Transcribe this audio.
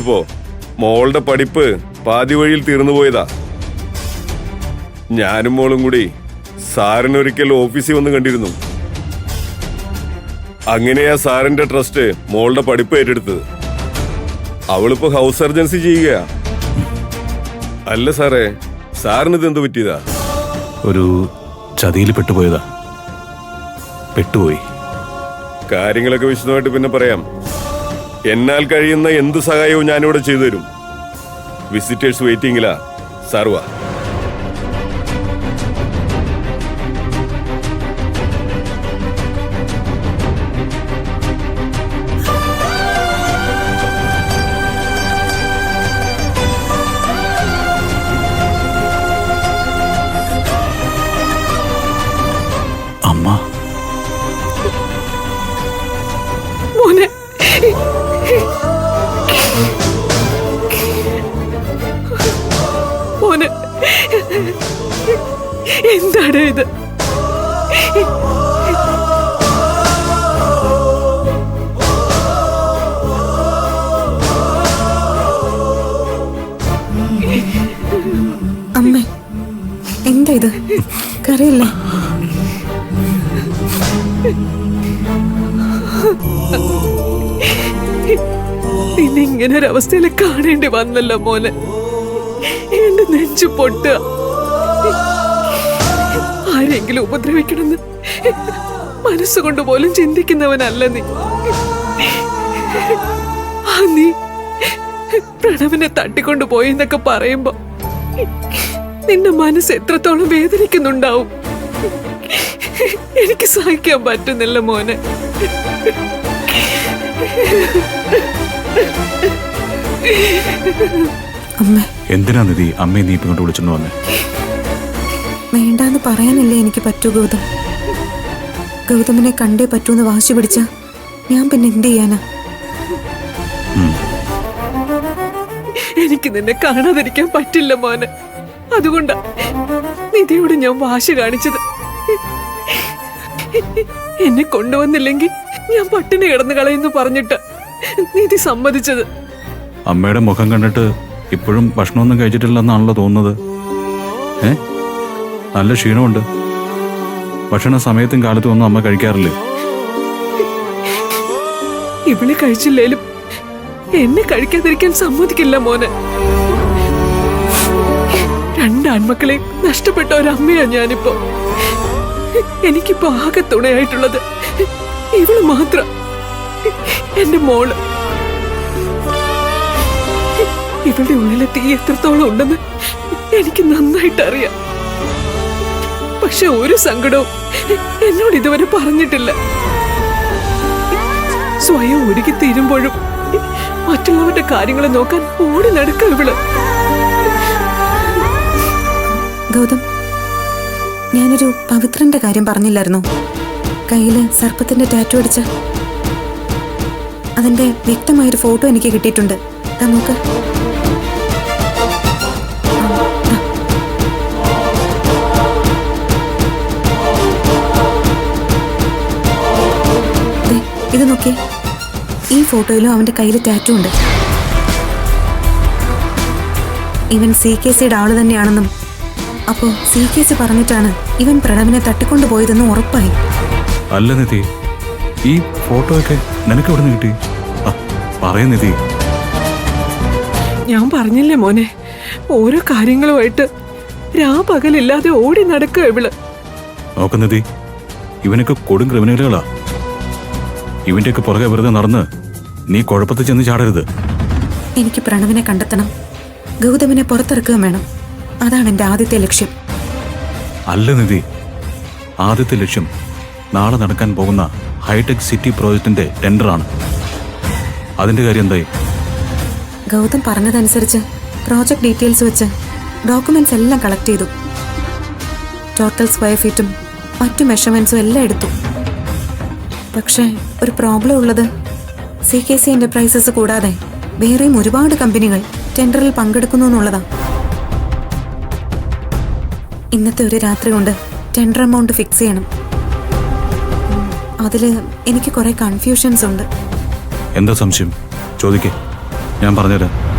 ഇപ്പോ മോളുടെ പഠിപ്പ് പാതി വഴിയിൽ തീർന്നു പോയതാ. ഞാനും മോളും കൂടി സാറിനൊരിക്കൽ ഓഫീസിൽ വന്ന് കണ്ടിരുന്നു. അങ്ങനെയാ സാറിന്റെ ട്രസ്റ്റ് മോളുടെ പഠിപ്പ് ഏറ്റെടുത്തത്. അവളിപ്പോ ഹൗസ് സർജൻസി ചെയ്യുകയാ. അല്ല സാറേ, സാറിന് ഇത് എന്ത് പറ്റിയതാ? ഒരു ചതിയിൽ പെട്ടുപോയതാ. പെട്ടുപോയി. കാര്യങ്ങളൊക്കെ വിശദമായിട്ട് പിന്നെ പറയാം. എന്നാൽ കഴിയുന്ന എന്ത് സഹായവും ഞാനിവിടെ ചെയ്തു തരും. വിസിറ്റേഴ്സ് വെയിറ്റിംഗിലാ. സാർ വാ. അമ്മ, മോനെ, മോനെ, എന്താണ് ഇത്? അമ്മേ, എന്താ ഇത്? കരയില്ലേ? നിന്നെ ഇങ്ങനെ ഒരവസ്ഥയിൽ കാണേണ്ടി വന്നല്ലോ മോനെ. എന്റെ നെഞ്ചു പൊട്ടുക. ആരെങ്കിലും ഉപദ്രവിക്കണമെന്ന് മനസ്സുകൊണ്ട് പോലും ചിന്തിക്കുന്നവനല്ല നീ. നീ പ്രണവിനെ തട്ടിക്കൊണ്ടു പോയി എന്നൊക്കെ പറയുമ്പോ നിന്റെ മനസ്സ് എത്രത്തോളം വേദനിക്കുന്നുണ്ടാവും. എനിക്ക് സഹിക്കാൻ പറ്റുന്നില്ല മോനെ. അമ്മേ, എന്തിനാ നിധി അമ്മയെ നീ ഇപ്പം കൊണ്ട് വിളിച്ചോണ്ട് വന്നേ? വേണ്ടാന്ന് പറയാനല്ലേ എനിക്ക് പറ്റൂ ഗൗതം. ഗൗതമിനെ കണ്ടേ പറ്റൂന്ന് വാശി പിടിച്ച ഞാൻ പിന്നെ എന്ത് ചെയ്യാനാ? എനിക്ക് നിന്നെ കാണാതിരിക്കാൻ പറ്റില്ല മോനെ. അതുകൊണ്ടാ നിധിയോട് ഞാൻ വാശി കാണിച്ചത്. എന്നെ കൊണ്ടുവന്നില്ലെങ്കിൽ ഞാൻ പട്ടിണി കിടന്നു കളയെന്ന് പറഞ്ഞിട്ട് നിധി സമ്മതിച്ചത്. അമ്മയുടെ മുഖം കണ്ടിട്ട് ഇപ്പോഴും ഭക്ഷണമൊന്നും കഴിച്ചിട്ടില്ലെന്നാണല്ലോ തോന്നുന്നത്. നല്ല ക്ഷീണമുണ്ട്. ഭക്ഷണ സമയത്തും കാലത്തും ഒന്നും അമ്മ കഴിക്കാറില്ലേ? ഇവളെ കഴിച്ചില്ലേലും എന്നെ കഴിക്കാതിരിക്കാൻ സമ്മതിക്കില്ല മോനെ. രണ്ടാൺമക്കളെയും നഷ്ടപ്പെട്ട ഒരമ്മയാ ഞാനിപ്പോ. എനിക്കിപ്പോ ആകെ തുണയായിട്ടുള്ളത് ഇവള് മാത്രം, എന്റെ മോള്. ഇവളുടെ ഉള്ളിലെ തീ എത്രത്തോളം ഉണ്ടെന്ന് എനിക്ക് നന്നായിട്ട് അറിയാം. പക്ഷെ ഒരു സങ്കടവും എന്നോട് ഇതുവരെ പറഞ്ഞിട്ടില്ല. സ്വയം ഒരുക്കി തീരുമ്പോഴും മറ്റുള്ളവരുടെ കാര്യങ്ങൾ നോക്കാൻ ഓടി നടക്കുക ഇവള്. ഗൗതം, ഞാനൊരു പവിത്രന്റെ കാര്യം പറഞ്ഞില്ലായിരുന്നോ? കയ്യില് സർപ്പത്തിന്റെ ടാറ്റു അടിച്ച അതിന്റെ വ്യക്തമായൊരു ഫോട്ടോ എനിക്ക് കിട്ടിയിട്ടുണ്ട്. നോക്ക്. ഇത് നോക്കിയേ. ഈ ഫോട്ടോയിലും അവന്റെ കയ്യിൽ ടാറ്റു ഉണ്ട്. ഇവൻ CKCയുടെ ആള് തന്നെയാണെന്നും അപ്പോ CKC പറഞ്ഞിട്ടാണ് ഇവൻ പ്രണവിനെ തട്ടിക്കൊണ്ടുപോയതെന്നും ഉറപ്പായി. അല്ല നിധി, ഈ ഫോട്ടോ ഒക്കെ നിനക്ക് എവിടെ നിന്ന് കിട്ടി? പറയ നിധി. ഞാൻ പറഞ്ഞില്ലേ മോനെ, ഓരോ കാര്യങ്ങളുമായിട്ട് രാപകലില്ലാതെ ഓടി നടക്കുക ഇവള്. നോക്ക നിധി, ഇവനൊക്കെ കൊടും ക്രിമിനലുകളാ. ഇവന്റെയൊക്കെ പുറകെ വെറുതെ നടന്ന് നീ കുഴപ്പത്തിൽ ചെന്ന് ചാടരുത്. എനിക്ക് പ്രണവിനെ കണ്ടെത്തണം. ഗൗതമിനെ പുറത്തിറക്കുകയും വേണം. അതാണ് എന്റെ ആദ്യത്തെ ലക്ഷ്യം. അല്ല നിധി, ആദ്യത്തെ ലക്ഷ്യം നാളെ നടക്കാൻ പോകുന്ന ഹൈടെക് സിറ്റി പ്രോജക്റ്റിന്റെ ടെൻഡറാണ്. അതിന്റെ കാര്യം എന്തായി? ഗൗതം പറഞ്ഞതനുസരിച്ച് പ്രോജക്ട് ഡീറ്റെയിൽസ് വെച്ച് ഡോക്യുമെന്റ്സ് എല്ലാം കളക്ട് ചെയ്തു. ടോട്ടൽ സ്ക്വയർ ഫീറ്റും മറ്റു മെഷർമെന്റ്സും എല്ലാം എടുത്തു. പക്ഷേ ഒരു പ്രോബ്ലം ഉള്ളത്, CKC എന്റർപ്രൈസസ് കൂടാതെ വേറെയും ഒരുപാട് കമ്പനികൾ ടെൻഡറിൽ പങ്കെടുക്കുന്നു എന്നുള്ളതാ. ഇന്നത്തെ ഒരു രാത്രി കൊണ്ട് ടെൻഡർ എമൗണ്ട് ഫിക്സ് ചെയ്യണം. അതില് എനിക്ക് കുറെ കൺഫ്യൂഷൻസ് ഉണ്ട്. എന്താ സംശയം? ചോദിക്കേ. ഞാൻ പറഞ്ഞുതരാം.